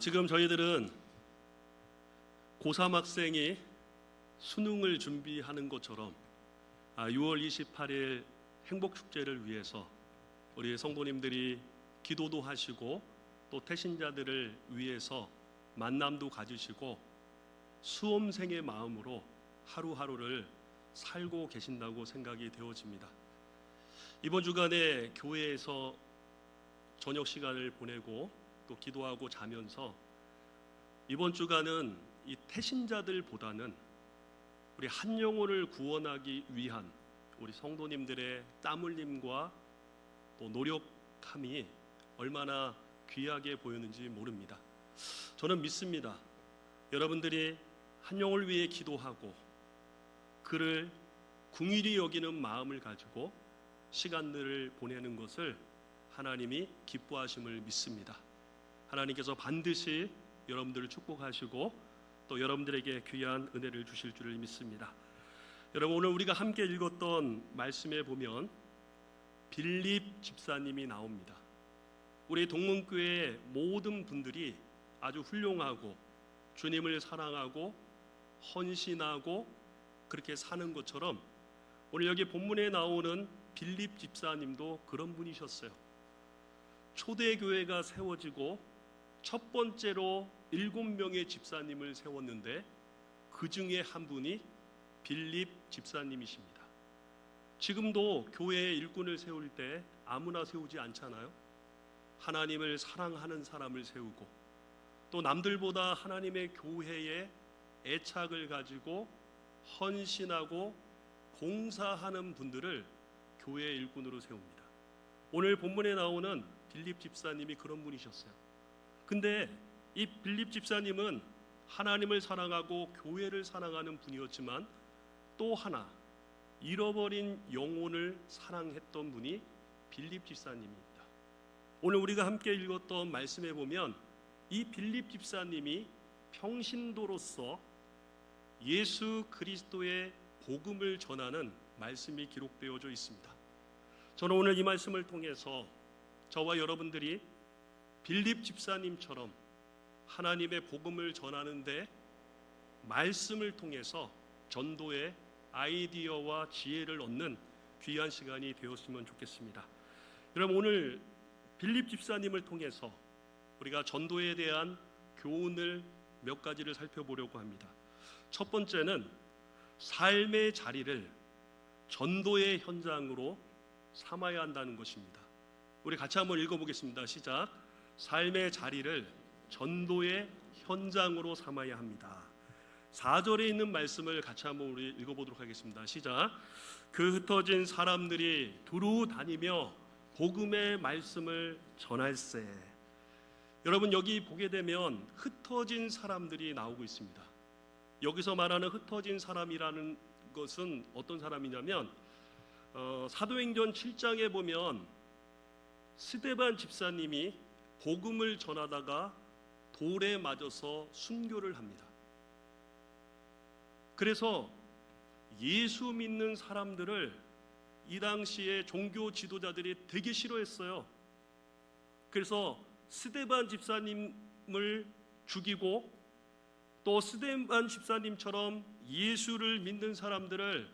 지금 저희들은 고3 학생이 수능을 준비하는 것처럼 6월 28일 행복축제를 위해서 우리 성도님들이 기도도 하시고 또 태신자들을 위해서 만남도 가지시고 수험생의 마음으로 하루하루를 살고 계신다고 생각이 되어집니다. 이번 주간에 교회에서 저녁 시간을 보내고 또 기도하고 자면서 이번 주간은 이 태신자들보다는 우리 한 영혼을 구원하기 위한 우리 성도님들의 땀 흘림과 또 노력함이 얼마나 귀하게 보였는지 모릅니다. 저는 믿습니다. 여러분들이 한 영혼을 위해 기도하고 그를 긍휼히 여기는 마음을 가지고 시간들을 보내는 것을 하나님이 기뻐하심을 믿습니다. 하나님께서 반드시 여러분들을 축복하시고 또 여러분들에게 귀한 은혜를 주실 줄을 믿습니다. 여러분, 오늘 우리가 함께 읽었던 말씀에 보면 빌립 집사님이 나옵니다. 우리 동문교회 모든 분들이 아주 훌륭하고 주님을 사랑하고 헌신하고 그렇게 사는 것처럼 오늘 여기 본문에 나오는 빌립 집사님도 그런 분이셨어요. 초대교회가 세워지고 첫 번째로 7명의 집사님을 세웠는데 그 중에 한 분이 빌립 집사님이십니다. 지금도 교회의 일꾼을 세울 때 아무나 세우지 않잖아요. 하나님을 사랑하는 사람을 세우고 또 남들보다 하나님의 교회에 애착을 가지고 헌신하고 봉사하는 분들을 교회의 일꾼으로 세웁니다. 오늘 본문에 나오는 빌립 집사님이 그런 분이셨어요. 근데 이 빌립 집사님은 하나님을 사랑하고 교회를 사랑하는 분이었지만 또 하나 잃어버린 영혼을 사랑했던 분이 빌립 집사님입니다. 오늘 우리가 함께 읽었던 말씀에 보면 이 빌립 집사님이 평신도로서 예수 그리스도의 복음을 전하는 말씀이 기록되어져 있습니다. 저는 오늘 이 말씀을 통해서 저와 여러분들이 빌립 집사님처럼 하나님의 복음을 전하는데 말씀을 통해서 전도의 아이디어와 지혜를 얻는 귀한 시간이 되었으면 좋겠습니다. 여러분, 오늘 빌립 집사님을 통해서 우리가 전도에 대한 교훈을 몇 가지를 살펴보려고 합니다. 첫 번째는 삶의 자리를 전도의 현장으로 삼아야 한다는 것입니다. 우리 같이 한번 읽어보겠습니다. 시작. 삶의 자리를 전도의 현장으로 삼아야 합니다. 4절에 있는 말씀을 같이 한번 우리 읽어보도록 하겠습니다. 시작. 그 흩어진 사람들이 두루 다니며 복음의 말씀을 전할세. 여러분, 여기 보게 되면 흩어진 사람들이 나오고 있습니다. 여기서 말하는 흩어진 사람이라는 것은 어떤 사람이냐면 사도행전 7장에 보면 스데반 집사님이 복음을 전하다가 돌에 맞아서 순교를 합니다. 그래서 예수 믿는 사람들을 이 당시에 종교 지도자들이 되게 싫어했어요. 그래서 스데반 집사님을 죽이고 또 스데반 집사님처럼 예수를 믿는 사람들을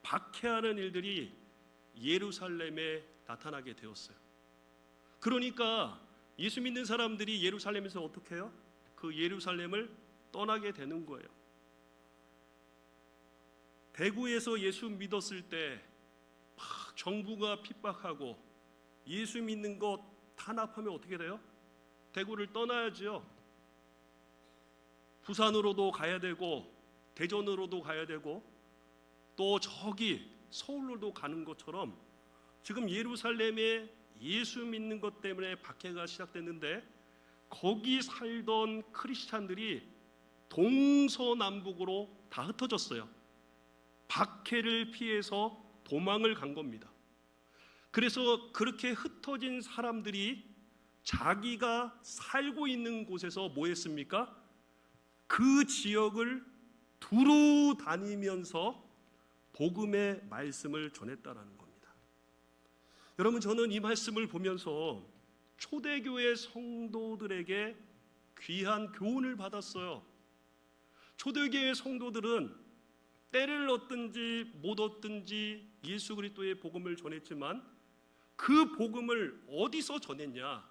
박해하는 일들이 예루살렘에 나타나게 되었어요. 그러니까 예수 믿는 사람들이 예루살렘에서 어떻게 해요? 그 예루살렘을 떠나게 되는 거예요. 대구에서 예수 믿었을 때 정부가 핍박하고 예수 믿는 것 탄압하면 어떻게 돼요? 대구를 떠나야죠. 부산으로도 가야 되고 대전으로도 가야 되고 또 저기 서울로도 가는 것처럼 지금 예루살렘에 예수 믿는 것 때문에 박해가 시작됐는데 거기 살던 크리스찬들이 동서남북으로 다 흩어졌어요. 박해를 피해서 도망을 간 겁니다. 그래서 그렇게 흩어진 사람들이 자기가 살고 있는 곳에서 뭐 했습니까? 그 지역을 두루 다니면서 복음의 말씀을 전했다라는 겁니다. 여러분, 저는 이 말씀을 보면서 초대교회 성도들에게 귀한 교훈을 받았어요. 초대교회 성도들은 때를 얻든지 못 얻든지 예수 그리스도의 복음을 전했지만 그 복음을 어디서 전했냐?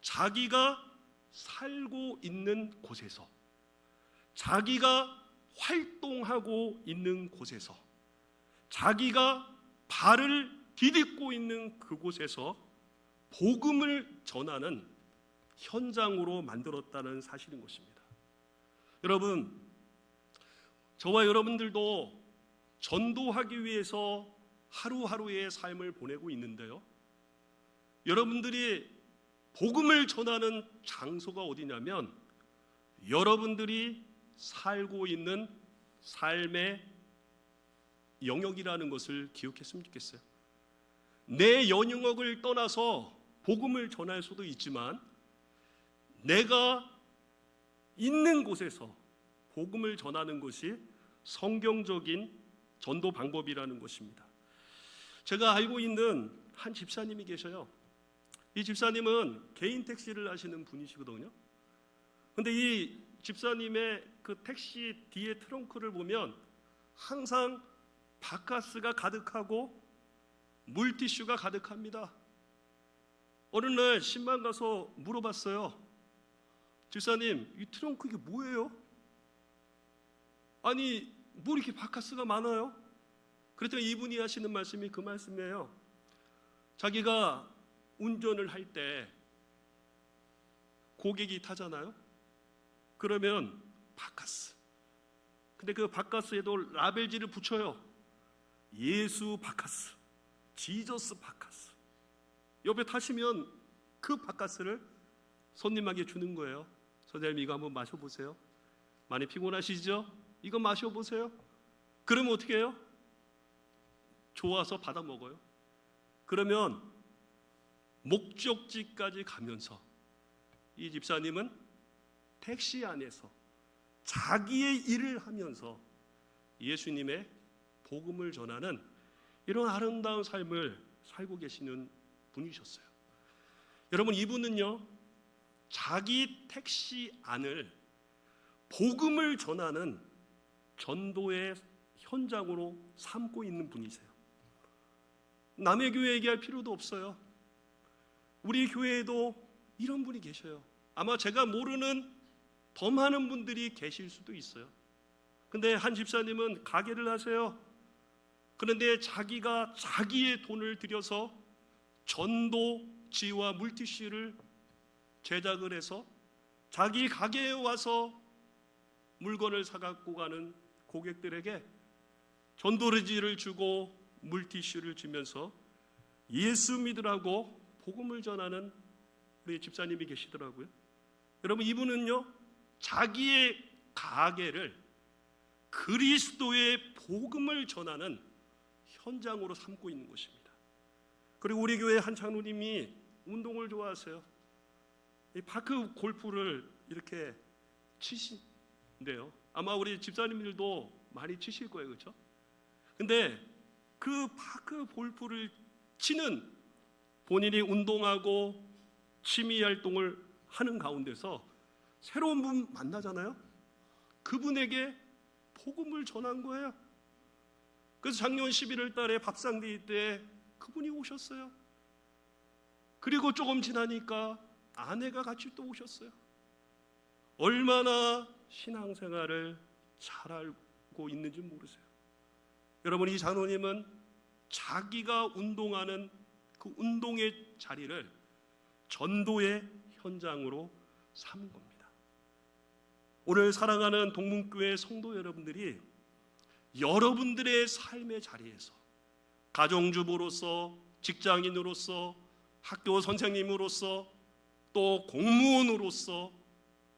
자기가 살고 있는 곳에서, 자기가 활동하고 있는 곳에서, 자기가 발을 디딛고 있는 그곳에서 복음을 전하는 현장으로 만들었다는 사실인 것입니다. 여러분, 저와 여러분들도 전도하기 위해서 하루하루의 삶을 보내고 있는데요, 여러분들이 복음을 전하는 장소가 어디냐면 여러분들이 살고 있는 삶의 영역이라는 것을 기억했으면 좋겠어요. 내 영역을 떠나서 복음을 전할 수도 있지만 내가 있는 곳에서 복음을 전하는 것이 성경적인 전도 방법이라는 것입니다. 제가 알고 있는 한 집사님이 계셔요. 이 집사님은 개인 택시를 하시는 분이시거든요. 근데 이 집사님의 그 택시 뒤에 트렁크를 보면 항상 바카스가 가득하고 물티슈가 가득합니다. 어느 날 신방 가서 물어봤어요. 집사님, 이 트렁크 이게 뭐예요? 아니, 뭐 이렇게 바카스가 많아요? 그랬더니 이분이 하시는 말씀이 그 말씀이에요. 자기가 운전을 할 때 고객이 타잖아요. 그러면 바카스. 근데 그 바카스에도 라벨지를 붙여요. 예수 바카스, 지저스 바카스. 옆에 타시면 그 바카스를 손님에게 주는 거예요. 선생님, 이거 한번 마셔보세요. 많이 피곤하시죠? 이거 마셔보세요. 그러면 어떻게 해요? 좋아서 받아 먹어요. 그러면 목적지까지 가면서 이 집사님은 택시 안에서 자기의 일을 하면서 예수님의 복음을 전하는 이런 아름다운 삶을 살고 계시는 분이셨어요. 여러분, 이분은요, 자기 택시 안을 복음을 전하는 전도의 현장으로 삼고 있는 분이세요. 남의 교회 얘기할 필요도 없어요. 우리 교회에도 이런 분이 계셔요. 아마 제가 모르는 더 많은 분들이 계실 수도 있어요. 근데 한 집사님은 가게를 하세요. 그런데 자기가 자기의 돈을 들여서 전도지와 물티슈를 제작을 해서 자기 가게에 와서 물건을 사갖고 가는 고객들에게 전도지를 주고 물티슈를 주면서 예수 믿으라고 복음을 전하는 우리 집사님이 계시더라고요. 여러분, 이분은요, 자기의 가게를 그리스도의 복음을 전하는 현장으로 삼고 있는 것입니다. 그리고 우리 교회 한 장로님이 운동을 좋아하세요. 이 파크 골프를 이렇게 치신대요. 아마 우리 집사님들도 많이 치실 거예요, 그렇죠? 근데 그 파크 골프를 치는 본인이 운동하고 취미 활동을 하는 가운데서 새로운 분 만나잖아요. 그분에게 복음을 전한 거예요. 그래서 작년 11월 달에 밥상대회 때 그분이 오셨어요. 그리고 조금 지나니까 아내가 같이 또 오셨어요. 얼마나 신앙생활을 잘 알고 있는지 모르세요. 여러분, 이 장로님은 자기가 운동하는 그 운동의 자리를 전도의 현장으로 삼은 겁니다. 오늘 사랑하는 동문교회 성도 여러분들이 여러분들의 삶의 자리에서 가정주부로서, 직장인으로서, 학교 선생님으로서, 또 공무원으로서,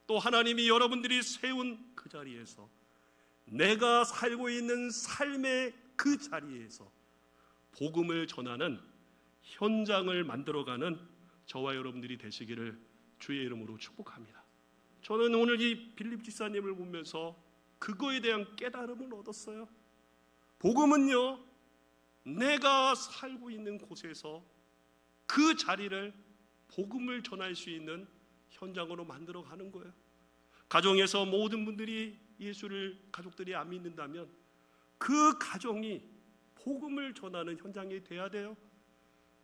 또 하나님이 여러분들이 세운 그 자리에서 내가 살고 있는 삶의 그 자리에서 복음을 전하는 현장을 만들어가는 저와 여러분들이 되시기를 주의 이름으로 축복합니다. 저는 오늘 이 빌립 집사님을 보면서 그거에 대한 깨달음을 얻었어요. 복음은요, 내가 살고 있는 곳에서 그 자리를 복음을 전할 수 있는 현장으로 만들어 가는 거예요. 가정에서 모든 분들이 예수를 가족들이 안 믿는다면 그 가정이 복음을 전하는 현장이 돼야 돼요.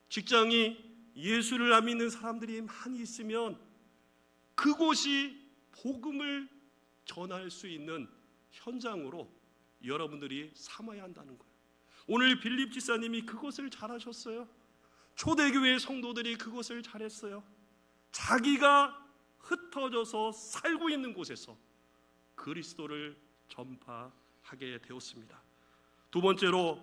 직장이 예수를 안 믿는 사람들이 많이 있으면 그곳이 복음을 전할 수 있는 현장으로 여러분들이 삼아야 한다는 거예요. 오늘 빌립 지사님이 그것을 잘하셨어요. 초대교회 성도들이 그것을 잘했어요. 자기가 흩어져서 살고 있는 곳에서 그리스도를 전파하게 되었습니다. 두 번째로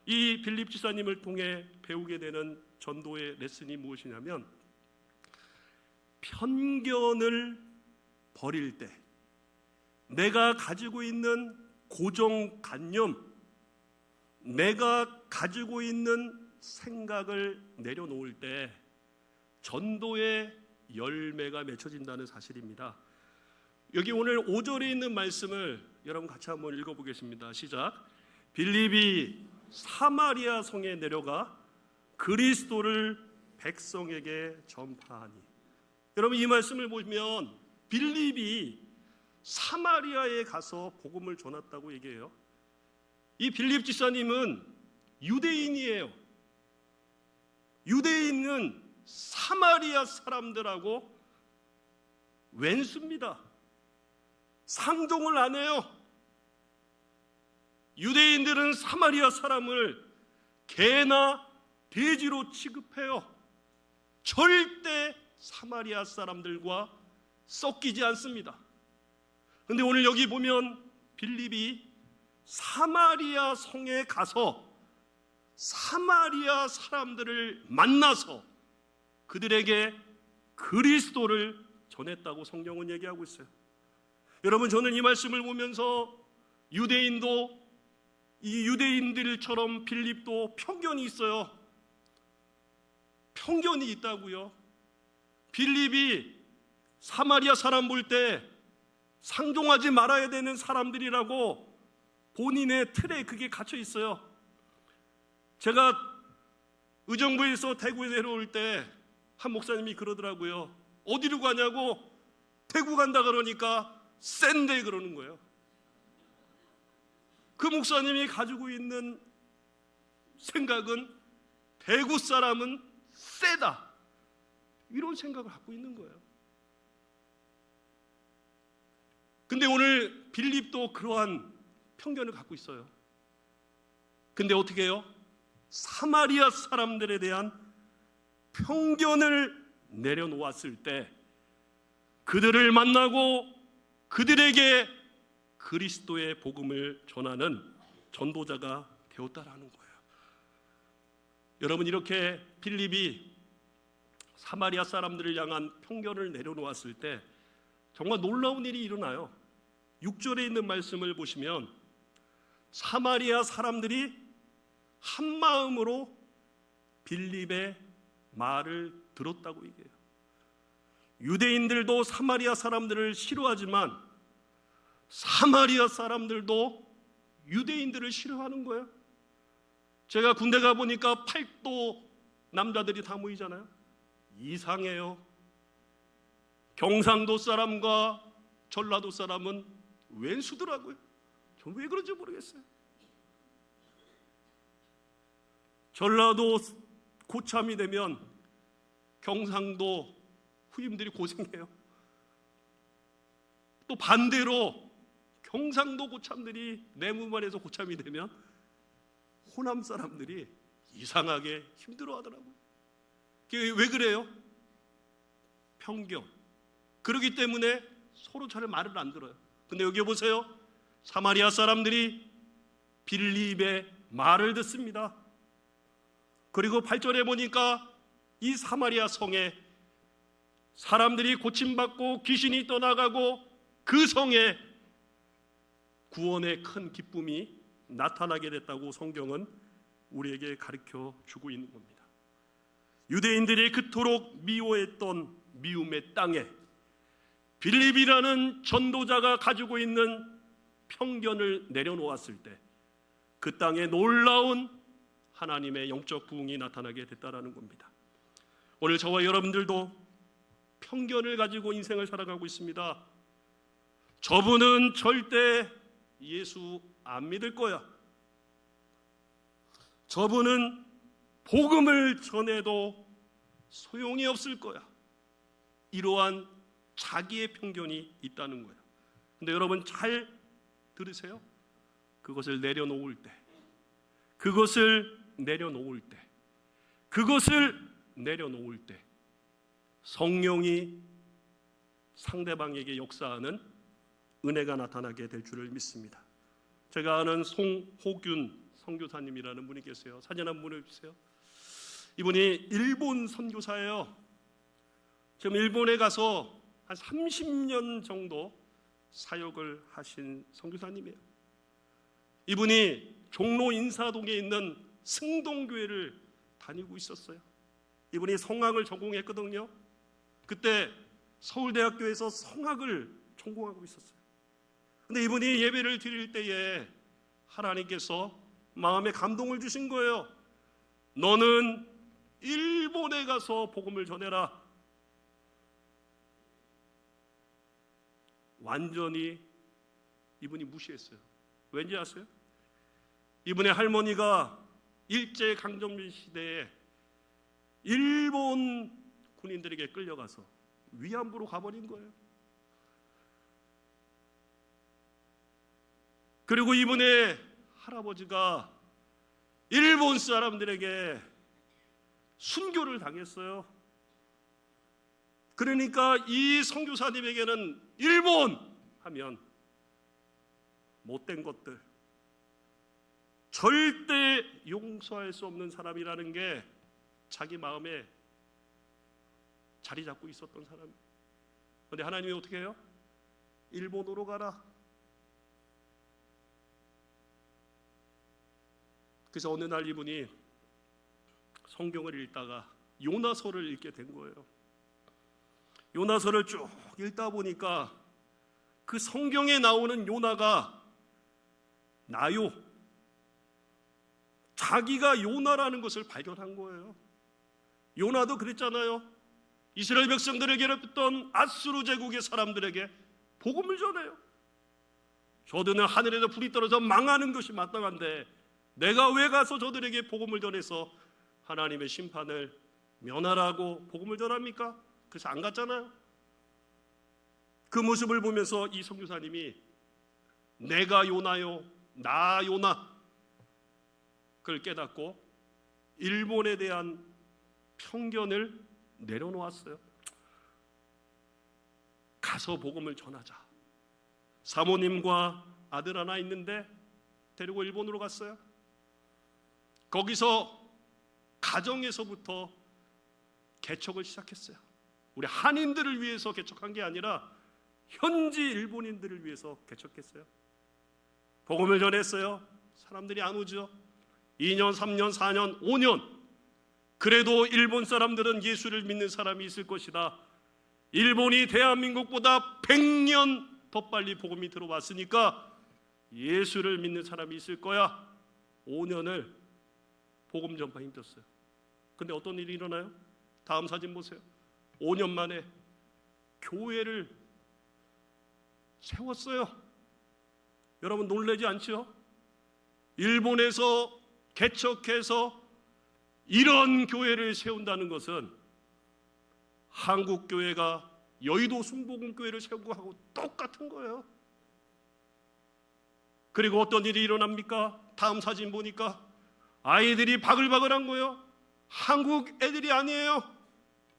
이 빌립 지사님을 통해 배우게 되는 전도의 레슨이 무엇이냐면, 편견을 버릴 때, 내가 가지고 있는 고정관념, 내가 가지고 있는 생각을 내려놓을 때 전도의 열매가 맺혀진다는 사실입니다. 여기 오늘 5절에 있는 말씀을 여러분 같이 한번 읽어보겠습니다. 시작. 빌립이 사마리아 성에 내려가 그리스도를 백성에게 전파하니. 여러분 이 말씀을 보면 빌립이 사마리아에 가서 복음을 전했다고 얘기해요. 이 빌립 지사님은 유대인이에요. 유대인은 사마리아 사람들하고 왼수입니다. 상종을 안 해요. 유대인들은 사마리아 사람을 개나 돼지로 취급해요. 절대 사마리아 사람들과 섞이지 않습니다. 그런데 오늘 여기 보면 빌립이 사마리아 성에 가서 사마리아 사람들을 만나서 그들에게 그리스도를 전했다고 성경은 얘기하고 있어요. 여러분, 저는 이 말씀을 보면서 유대인도, 이 유대인들처럼 빌립도 편견이 있어요. 편견이 있다고요. 빌립이 사마리아 사람 볼 때 상종하지 말아야 되는 사람들이라고 본인의 틀에 그게 갇혀 있어요. 제가 의정부에서 대구에 내려올 때 한 목사님이 그러더라고요. 어디로 가냐고, 대구 간다 그러니까 센데 그러는 거예요. 그 목사님이 가지고 있는 생각은 대구 사람은 세다, 이런 생각을 갖고 있는 거예요. 근데 오늘 빌립도 그러한 편견을 갖고 있어요. 근데 어떻게 해요? 사마리아 사람들에 대한 편견을 내려놓았을 때 그들을 만나고 그들에게 그리스도의 복음을 전하는 전도자가 되었다라는 거예요. 여러분, 이렇게 빌립이 사마리아 사람들을 향한 편견을 내려놓았을 때 정말 놀라운 일이 일어나요. 6절에 있는 말씀을 보시면 사마리아 사람들이 한 마음으로 빌립의 말을 들었다고 얘기해요. 유대인들도 사마리아 사람들을 싫어하지만 사마리아 사람들도 유대인들을 싫어하는 거예요. 제가 군대 가보니까 팔도 남자들이 다 모이잖아요. 이상해요. 경상도 사람과 전라도 사람은 왼수더라고요. 전 왜 그런지 모르겠어요. 전라도 고참이 되면 경상도 후임들이 고생해요. 또 반대로 경상도 고참들이 내무반에서 고참이 되면 호남 사람들이 이상하게 힘들어하더라고요. 왜 그래요? 편견. 그렇기 때문에 서로 잘 말을 안 들어요. 근데 여기 보세요. 사마리아 사람들이 빌립의 말을 듣습니다. 그리고 8절에 보니까 이 사마리아 성에 사람들이 고침받고 귀신이 떠나가고 그 성에 구원의 큰 기쁨이 나타나게 됐다고 성경은 우리에게 가르쳐 주고 있는 겁니다. 유대인들이 그토록 미워했던 미움의 땅에 빌립이라는 전도자가 가지고 있는 편견을 내려놓았을 때 그 땅에 놀라운 하나님의 영적 부흥이 나타나게 됐다라는 겁니다. 오늘 저와 여러분들도 편견을 가지고 인생을 살아가고 있습니다. 저분은 절대 예수 안 믿을 거야. 저분은 복음을 전해도 소용이 없을 거야. 이러한 자기의 편견이 있다는 거예요. 근데 여러분 잘 들으세요. 그것을 내려놓을 때, 성령이 상대방에게 역사하는 은혜가 나타나게 될 줄을 믿습니다. 제가 아는 송호균 선교사님이라는 분이 계세요. 사진 한번 보내주세요. 이분이 일본 선교사예요. 지금 일본에 가서 한 30년 정도 사역을 하신 선교사님이에요. 이분이 종로 인사동에 있는 승동교회를 다니고 있었어요. 이분이 성악을 전공했거든요. 그때 서울대학교에서 성악을 전공하고 있었어요. 근데 이분이 예배를 드릴 때에 하나님께서 마음에 감동을 주신 거예요. 너는 일본에 가서 복음을 전해라. 완전히 이분이 무시했어요. 왠지 아세요? 이분의 할머니가 일제강점기 시대에 일본 군인들에게 끌려가서 위안부로 가버린 거예요. 그리고 이분의 할아버지가 일본 사람들에게 순교를 당했어요. 그러니까 이 선교사님에게는 일본 하면 못된 것들, 절대 용서할 수 없는 사람이라는 게 자기 마음에 자리 잡고 있었던 사람이에요. 그런데 하나님이 어떻게 해요? 일본으로 가라. 그래서 어느 날 이분이 성경을 읽다가 요나서를 읽게 된 거예요. 요나서를 쭉 읽다 보니까 그 성경에 나오는 요나가 나요. 자기가 요나라는 것을 발견한 거예요. 요나도 그랬잖아요. 이스라엘 백성들을 괴롭혔던 아수르 제국의 사람들에게 복음을 전해요. 저들은 하늘에서 불이 떨어져 망하는 것이 마땅한데 내가 왜 가서 저들에게 복음을 전해서 하나님의 심판을 면하라고 복음을 전합니까? 그래서 안 갔잖아요. 그 모습을 보면서 이 선교사님이 내가 요나요, 나 요나 그걸 깨닫고 일본에 대한 편견을 내려놓았어요. 가서 복음을 전하자. 사모님과 아들 하나 있는데 데리고 일본으로 갔어요. 거기서 가정에서부터 개척을 시작했어요. 우리 한인들을 위해서 개척한 게 아니라 현지 일본인들을 위해서 개척했어요. 복음을 전했어요. 사람들이 안 오죠. 2년, 3년, 4년, 5년. 그래도 일본 사람들은 예수를 믿는 사람이 있을 것이다. 일본이 대한민국보다 100년 더 빨리 복음이 들어왔으니까 예수를 믿는 사람이 있을 거야. 5년을 복음 전파에 힘썼어요. 근데 어떤 일이 일어나요? 다음 사진 보세요. 5년 만에 교회를 세웠어요. 여러분 놀라지 않죠? 일본에서 개척해서 이런 교회를 세운다는 것은 한국 교회가 여의도 순복음교회를 세운 거하고 똑같은 거예요. 그리고 어떤 일이 일어납니까? 다음 사진 보니까 아이들이 바글바글한 거예요. 한국 애들이 아니에요.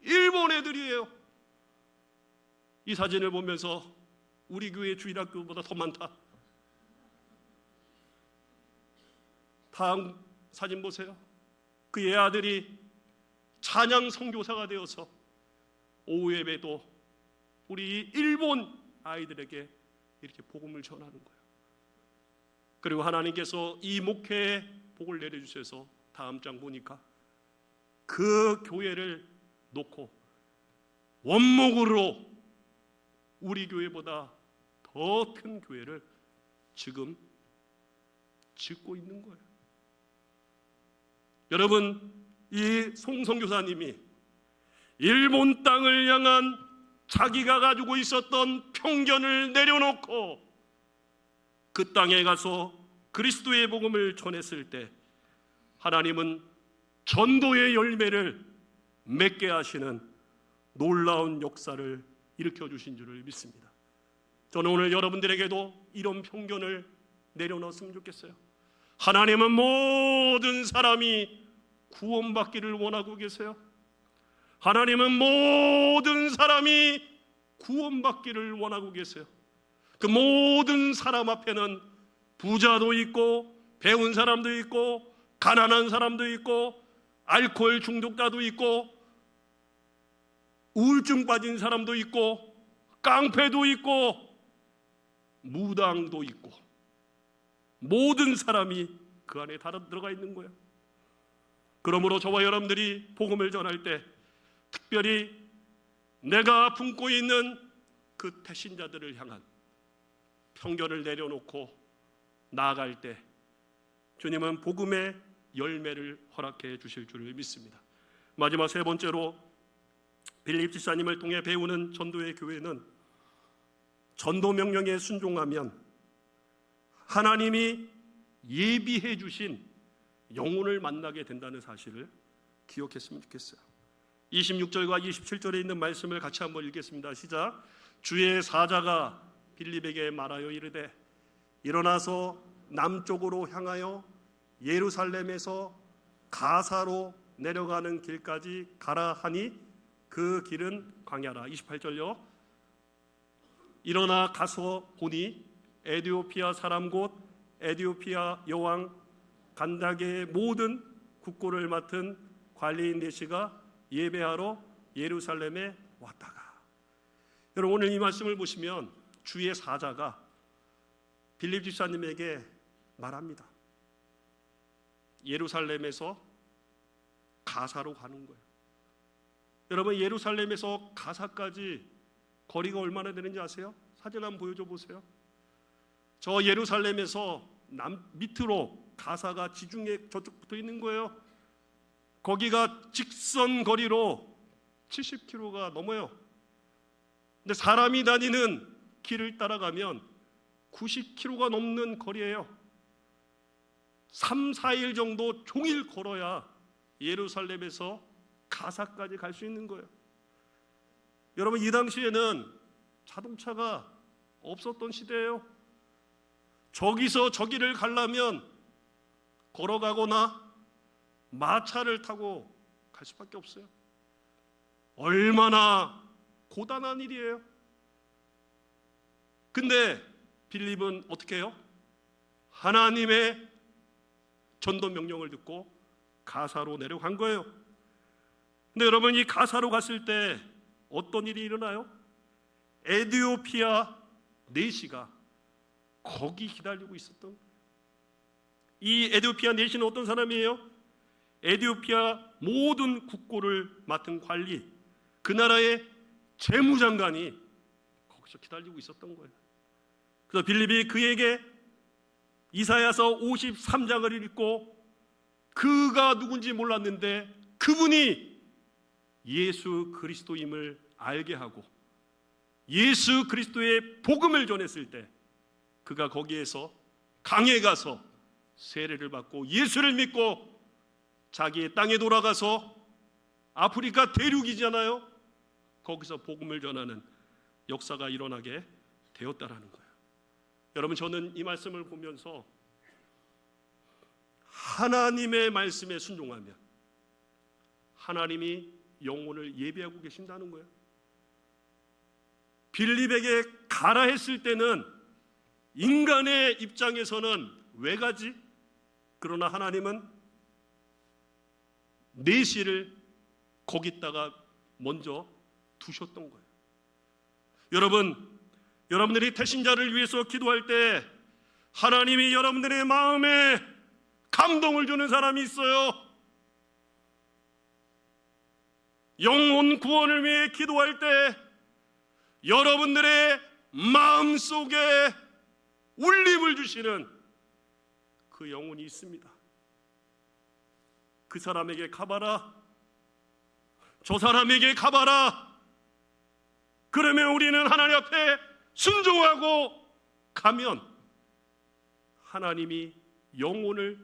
일본 애들이에요. 이 사진을 보면서 우리 교회 주일학교보다 더 많다. 다음 사진 보세요. 그의 아들이 찬양 선교사가 되어서 오후 예배도 우리 일본 아이들에게 이렇게 복음을 전하는 거예요. 그리고 하나님께서 이 목회에 복을 내려주셔서 다음 장 보니까 그 교회를 놓고 원목으로 우리 교회보다 더 큰 교회를 지금 짓고 있는 거예요. 여러분, 이 송 선교사님이 일본 땅을 향한 자기가 가지고 있었던 편견을 내려놓고 그 땅에 가서 그리스도의 복음을 전했을 때 하나님은 전도의 열매를 맺게 하시는 놀라운 역사를 일으켜 주신 줄을 믿습니다. 저는 오늘 여러분들에게도 이런 편견을 내려놓았으면 좋겠어요. 하나님은 모든 사람이 구원받기를 원하고 계세요. 하나님은 모든 사람이 구원받기를 원하고 계세요. 그 모든 사람 앞에는 부자도 있고 배운 사람도 있고 가난한 사람도 있고 알코올 중독자도 있고 우울증 빠진 사람도 있고 깡패도 있고 무당도 있고 모든 사람이 그 안에 다 들어가 있는 거예요. 그러므로 저와 여러분들이 복음을 전할 때 특별히 내가 품고 있는 그 태신자들을 향한 편견을 내려놓고 나아갈 때 주님은 복음의 열매를 허락해 주실 줄을 믿습니다. 마지막 세 번째로 빌립 집사님을 통해 배우는 전도의 교회는 전도 명령에 순종하면 하나님이 예비해 주신 영혼을 만나게 된다는 사실을 기억했으면 좋겠어요. 26절과 27절에 있는 말씀을 같이 한번 읽겠습니다. 시작. 주의 사자가 빌립에게 말하여 이르되 일어나서 남쪽으로 향하여 예루살렘에서 가사로 내려가는 길까지 가라 하니 그 길은 광야라. 28절요. 일어나 가서 보니 에디오피아 사람 곧 에디오피아 여왕 간다게의 모든 국고를 맡은 관리인 네시가 예배하러 예루살렘에 왔다가. 여러분 오늘 이 말씀을 보시면 주의 사자가 빌립 집사님에게 말합니다. 예루살렘에서 가사로 가는 거예요. 여러분 예루살렘에서 가사까지 거리가 얼마나 되는지 아세요? 사진 한번 보여줘 보세요. 저 예루살렘에서 남 밑으로 가사가 지중해 저쪽 붙어 있는 거예요. 거기가 직선 거리로 70km가 넘어요. 근데 사람이 다니는 길을 따라가면 90km가 넘는 거리예요. 3, 4일 정도 종일 걸어야 예루살렘에서 가사까지 갈 수 있는 거예요. 여러분 이 당시에는 자동차가 없었던 시대예요. 저기서 저기를 가려면 걸어가거나 마차를 타고 갈 수밖에 없어요. 얼마나 고단한 일이에요. 근데 빌립은 어떻게 해요? 하나님의 전도 명령을 듣고 가사로 내려간 거예요. 근데 여러분 이 가사로 갔을 때 어떤 일이 일어나요? 에디오피아 네시가 거기 기다리고 있었던. 이 에디오피아 네시는 어떤 사람이에요? 에디오피아 모든 국고를 맡은 관리, 그 나라의 재무장관이 거기서 기다리고 있었던 거예요. 그래서 빌립이 그에게 이사야서 53장을 읽고 그가 누군지 몰랐는데 그분이 예수 그리스도임을 알게 하고 예수 그리스도의 복음을 전했을 때 그가 거기에서 강에 가서 세례를 받고 예수를 믿고 자기의 땅에 돌아가서 아프리카 대륙이잖아요. 거기서 복음을 전하는 역사가 일어나게 되었다라는 거예요. 여러분 저는 이 말씀을 보면서 하나님의 말씀에 순종하면 하나님이 영혼을 예비하고 계신다는 거예요. 빌립에게 가라 했을 때는 인간의 입장에서는 왜 가지? 그러나 하나님은 네시를 거기다가 먼저 두셨던 거예요. 여러분들이 태신자를 위해서 기도할 때 하나님이 여러분들의 마음에 감동을 주는 사람이 있어요. 영혼 구원을 위해 기도할 때 여러분들의 마음속에 울림을 주시는 그 영혼이 있습니다. 그 사람에게 가봐라. 저 사람에게 가봐라. 그러면 우리는 하나님 앞에 순종하고 가면 하나님이 영혼을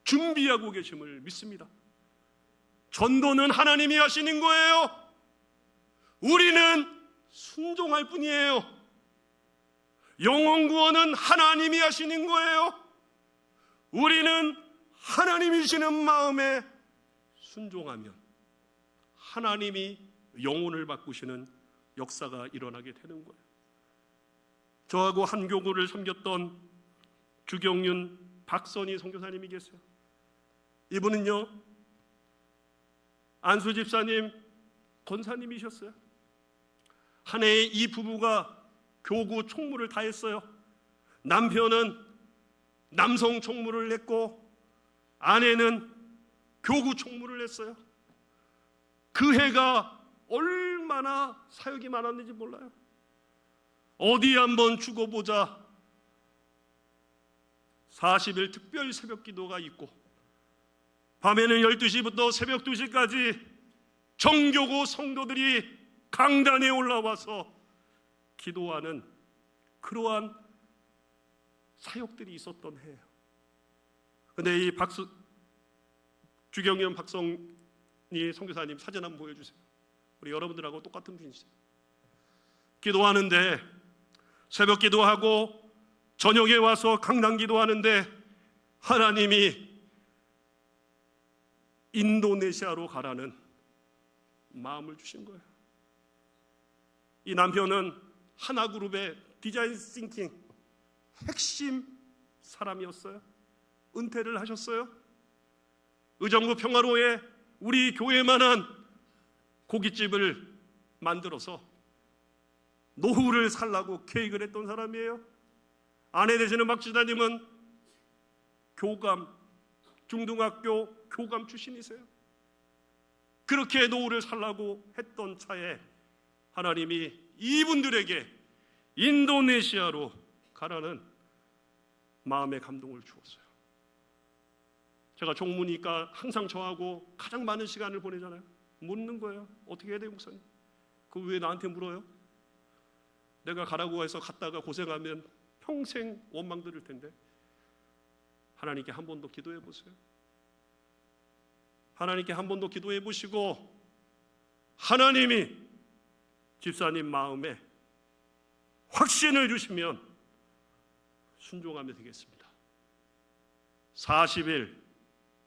준비하고 계심을 믿습니다. 전도는 하나님이 하시는 거예요. 우리는 순종할 뿐이에요. 영혼 구원은 하나님이 하시는 거예요. 우리는 하나님이 주시는 마음에 순종하면 하나님이 영혼을 바꾸시는 역사가 일어나게 되는 거예요. 저하고 한 교구를 섬겼던 주경윤 박선희 선교사님이 계세요. 이분은요, 안수 집사님 권사님이셨어요. 한 해에 이 부부가 교구 총무를 다 했어요. 남편은 남성 총무를 했고 아내는 교구 총무를 했어요. 그 해가 얼마나 사역이 많았는지 몰라요. 어디 한번 죽어보자 40일 특별 새벽 기도가 있고 밤에는 12시부터 새벽 2시까지 정교고 성도들이 강단에 올라와서 기도하는 그러한 사역들이 있었던 해예요. 근데 이 주경연 박성희 선교사님 사진 한번 보여주세요. 우리 여러분들하고 똑같은 분이세요. 기도하는데 새벽 기도하고 저녁에 와서 강단 기도하는데 하나님이 인도네시아로 가라는 마음을 주신 거예요. 이 남편은 하나그룹의 디자인 싱킹 핵심 사람이었어요. 은퇴를 하셨어요. 의정부 평화로에 우리 교회만한 고깃집을 만들어서 노후를 살라고 계획을 했던 사람이에요. 아내 되시는 박 지사님은 교감, 중등학교 교감 출신이세요. 그렇게 노후를 살라고 했던 차에 하나님이 이분들에게 인도네시아로 가라는 마음의 감동을 주었어요. 제가 종무니까 항상 저하고 가장 많은 시간을 보내잖아요. 묻는 거예요. 어떻게 해야 돼요, 목사님? 그거 왜 나한테 물어요? 내가 가라고 해서 갔다가 고생하면 평생 원망 들을 텐데 하나님께 한 번 더 기도해 보세요. 하나님께 한 번 더 기도해 보시고 하나님이 집사님 마음에 확신을 주시면 순종하면 되겠습니다. 40일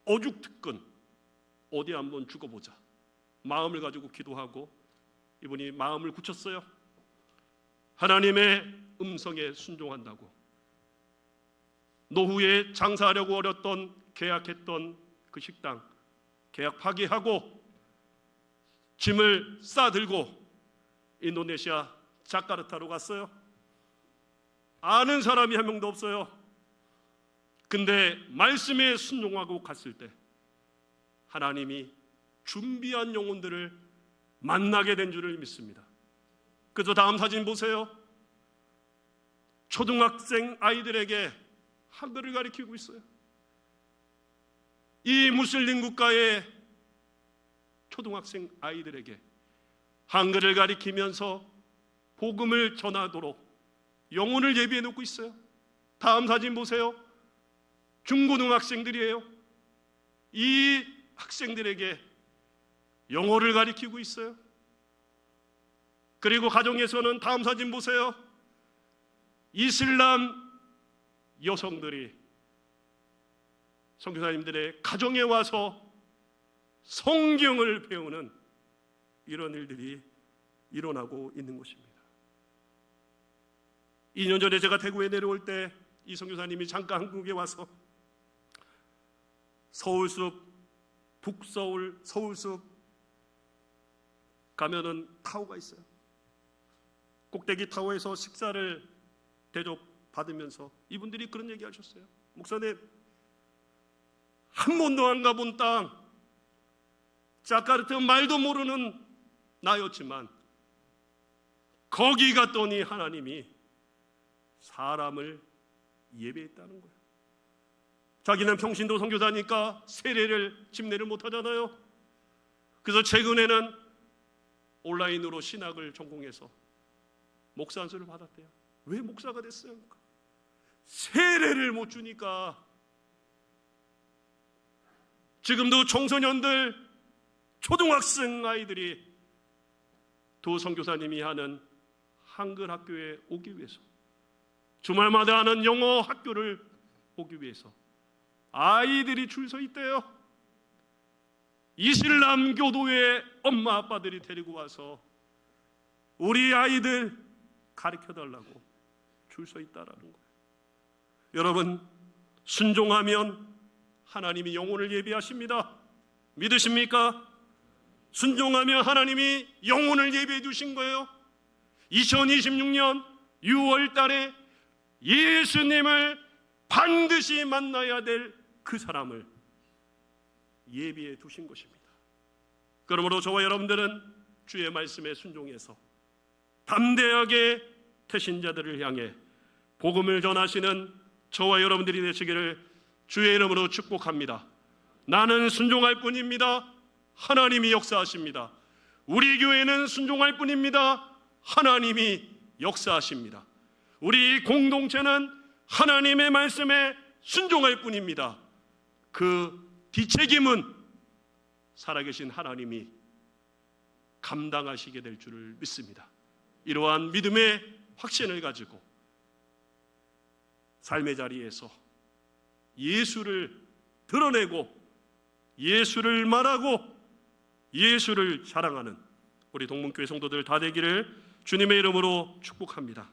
어죽특근 어디 한번 죽어보자 마음을 가지고 기도하고 이분이 마음을 굳혔어요. 하나님의 음성에 순종한다고 노후에 장사하려고 어렸던 계약했던 그 식당 계약 파기하고 짐을 싸들고 인도네시아 자카르타로 갔어요. 아는 사람이 한 명도 없어요. 근데 말씀에 순종하고 갔을 때 하나님이 준비한 영혼들을 만나게 된 줄을 믿습니다. 그래서 다음 사진 보세요. 초등학생 아이들에게 한글을 가르치고 있어요. 이 무슬림 국가의 초등학생 아이들에게 한글을 가르치면서 복음을 전하도록 영혼을 예비해 놓고 있어요. 다음 사진 보세요. 중고등학생들이에요. 이 학생들에게 영어를 가르치고 있어요. 그리고 가정에서는 다음 사진 보세요. 이슬람 여성들이 선교사님들의 가정에 와서 성경을 배우는 이런 일들이 일어나고 있는 것입니다. 2년 전에 제가 대구에 내려올 때 이 선교사님이 잠깐 한국에 와서 서울숲, 북서울, 서울숲 가면은 타워가 있어요. 꼭대기 타워에서 식사를 대접받으면서 이분들이 그런 얘기 하셨어요. 목사님, 한 번도 안 가본 땅, 자카르타 말도 모르는 나였지만 거기 갔더니 하나님이 사람을 예배했다는 거예요. 자기는 평신도 선교사니까 세례를 집례를 못하잖아요. 그래서 최근에는 온라인으로 신학을 전공해서 목사 안수를 받았대요. 왜 목사가 됐어요? 세례를 못 주니까. 지금도 청소년들, 초등학생 아이들이 두 선교사님이 하는 한글 학교에 오기 위해서, 주말마다 하는 영어 학교를 오기 위해서 아이들이 줄 서 있대요. 이슬람 교도의 엄마 아빠들이 데리고 와서 우리 아이들 가르쳐달라고 줄 서 있다라는 거예요. 여러분, 순종하면 하나님이 영혼을 예비하십니다. 믿으십니까? 순종하면 하나님이 영혼을 예비해 두신 거예요. 2026년 6월 달에 예수님을 반드시 만나야 될 그 사람을 예비해 두신 것입니다. 그러므로 저와 여러분들은 주의 말씀에 순종해서 담대하게 태신자들을 향해 복음을 전하시는 저와 여러분들이 되시기를 주의 이름으로 축복합니다. 나는 순종할 뿐입니다. 하나님이 역사하십니다. 우리 교회는 순종할 뿐입니다. 하나님이 역사하십니다. 우리 공동체는 하나님의 말씀에 순종할 뿐입니다. 그 뒷책임은 살아계신 하나님이 감당하시게 될 줄을 믿습니다. 이러한 믿음의 확신을 가지고 삶의 자리에서 예수를 드러내고 예수를 말하고 예수를 자랑하는 우리 동문교회 성도들 다 되기를 주님의 이름으로 축복합니다.